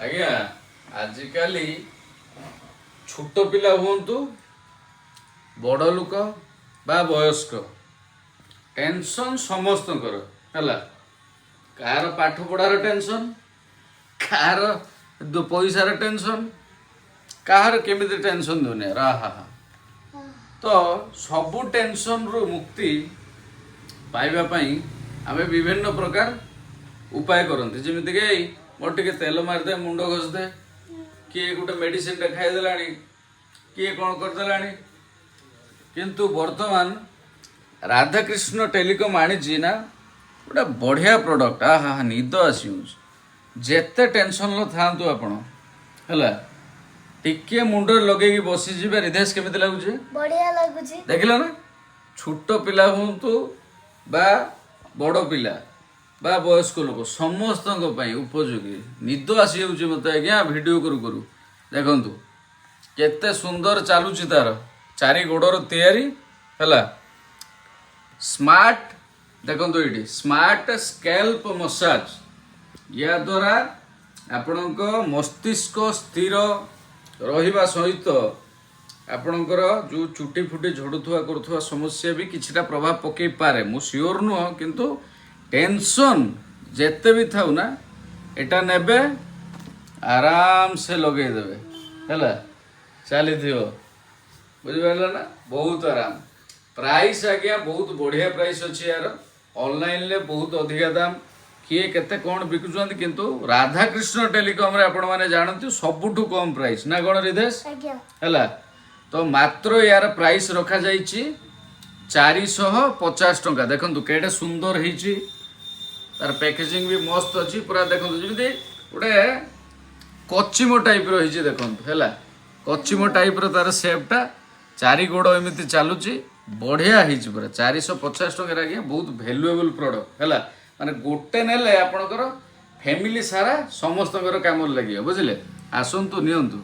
ଆଜ୍ଞା ଆଜିକାଲି ଛୋଟ ପିଲା ହୁଅନ୍ତୁ ବଡ଼ ଲୋକ ବା ବୟସ୍କ ଟେନସନ୍ ସମସ୍ତଙ୍କର ହେଲା। କାହାର ପାଠ ପଢ଼ାର ଟେନସନ୍, କାହାର ପଇସାର ଟେନସନ୍, କାହାର କେମିତି ଟେନସନ୍ ଦୁନିଆର ଆହା। ତ ସବୁ ଟେନସନ୍ରୁ ମୁକ୍ତି ପାଇବା ପାଇଁ ଆମେ ବିଭିନ୍ନ ପ୍ରକାର ଉପାୟ କରନ୍ତି। ଯେମିତିକି ମୋର ଟିକେ ତେଲ ମାରିଦେ, ମୁଣ୍ଡ ଘଷିଦେ, କିଏ ଗୋଟେ ମେଡ଼ିସିନଟେ ଖାଇଦେଲାଣି, କିଏ କ'ଣ କରିଦେଲାଣି। କିନ୍ତୁ ବର୍ତ୍ତମାନ ରାଧାକୃଷ୍ଣ ଟେଲିକମ୍ ଆଣିଛି ନା ଗୋଟେ ବଢ଼ିଆ ପ୍ରଡ଼କ୍ଟ। ଆହା ନିଦ ଆସିଯାଉଛି। ଯେତେ ଟେନସନ୍ରେ ଥାଆନ୍ତୁ ଆପଣ ହେଲା, ଟିକେ ମୁଣ୍ଡରେ ଲଗେଇକି ବସିଯିବେ। ରିଧେଶ କେମିତି ଲାଗୁଛି? ବଢିଆ ଲାଗୁଛି। ଦେଖିଲ ନା, ଛୋଟ ପିଲା ହୁଅନ୍ତୁ ବା ବଡ଼ ପିଲା ବା ବୟସ୍କ ଲୋକ ସମସ୍ତଙ୍କ ପାଇଁ ଉପଯୋଗୀ। ନିଦ ଆସିଯାଉଛି ମୋତେ ଆଜ୍ଞା ଭିଡ଼ିଓ କରୁ କରୁ। ଦେଖନ୍ତୁ କେତେ ସୁନ୍ଦର ଚାଲୁଛି, ତାର ଚାରି ଗୋଡ଼ର ତିଆରି ହେଲା। ସ୍ମାର୍ଟ ଦେଖନ୍ତୁ ଏଇଠି ସ୍ମାର୍ଟ ସ୍କାଲ୍ପ ମସାଜ। ଏହା ଦ୍ୱାରା ଆପଣଙ୍କ ମସ୍ତିଷ୍କ ସ୍ଥିର ରହିବା ସହିତ ଆପଣଙ୍କର ଯେଉଁ ଚୁଟି ଫୁଟି ଝଡ଼ୁଥିବା କରୁଥିବା ସମସ୍ୟା ବି କିଛିଟା ପ୍ରଭାବ ପକାଇ ପାରେ। ମୁଁ ସିଓର ନୁହଁ, କିନ୍ତୁ ଟେନସନ୍ ଯେତେ ବି ଥାଉ ନା ଏଟା ନେବେ, ଆରାମସେ ଲଗେଇଦେବେ ହେଲା, ଚାଲିଥିବ। ବୁଝିପାରିଲ ନା? ବହୁତ ଆରାମ। ପ୍ରାଇସ୍ ଆଜ୍ଞା ବହୁତ ବଢ଼ିଆ ପ୍ରାଇସ୍ ଅଛି ୟାର। ଅନଲାଇନ୍ରେ ବହୁତ ଅଧିକା ଦାମ, କିଏ କେତେ କ'ଣ ବିକୁଛନ୍ତି, କିନ୍ତୁ ରାଧାକୃଷ୍ଣ ଟେଲିକମ୍ରେ ଆପଣମାନେ ଜାଣନ୍ତି ସବୁଠୁ କମ୍ ପ୍ରାଇସ୍ ନା କ'ଣ ରିଧେଶ? ଆଜ୍ଞା। ହେଲା। ତ ମାତ୍ର ୟାର ପ୍ରାଇସ୍ ରଖାଯାଇଛି 450 ଟଙ୍କା। ଦେଖନ୍ତୁ କେଡ଼େ ସୁନ୍ଦର ହେଇଛି, ତାର ପ୍ୟାକେଜିଂ ବି ମସ୍ତ ଅଛି ପୁରା। ଦେଖନ୍ତୁ ଯେମିତି ଗୋଟେ କଚିମ ଟାଇପ୍ର ହେଇଛି ଦେଖନ୍ତୁ ହେଲା। କଚିମ ଟାଇପ୍ର ତାର ସେପ୍ଟା, ଚାରି ଗୋଡ଼ ଏମିତି ଚାଲୁଛି, ବଢ଼ିଆ ହେଇଛି ପୁରା। 450 ଟଙ୍କାରେ ଆଜ୍ଞା ବହୁତ ଭ୍ୟାଲୁଏବୁଲ୍ ପ୍ରଡ଼କ୍ଟ ହେଲା। ମାନେ ଗୋଟେ ନେଲେ ଆପଣଙ୍କର ଫ୍ୟାମିଲି ସାରା ସମସ୍ତଙ୍କର କାମରେ ଲାଗିବ। ବୁଝିଲେ? ଆସନ୍ତୁ ନିଅନ୍ତୁ।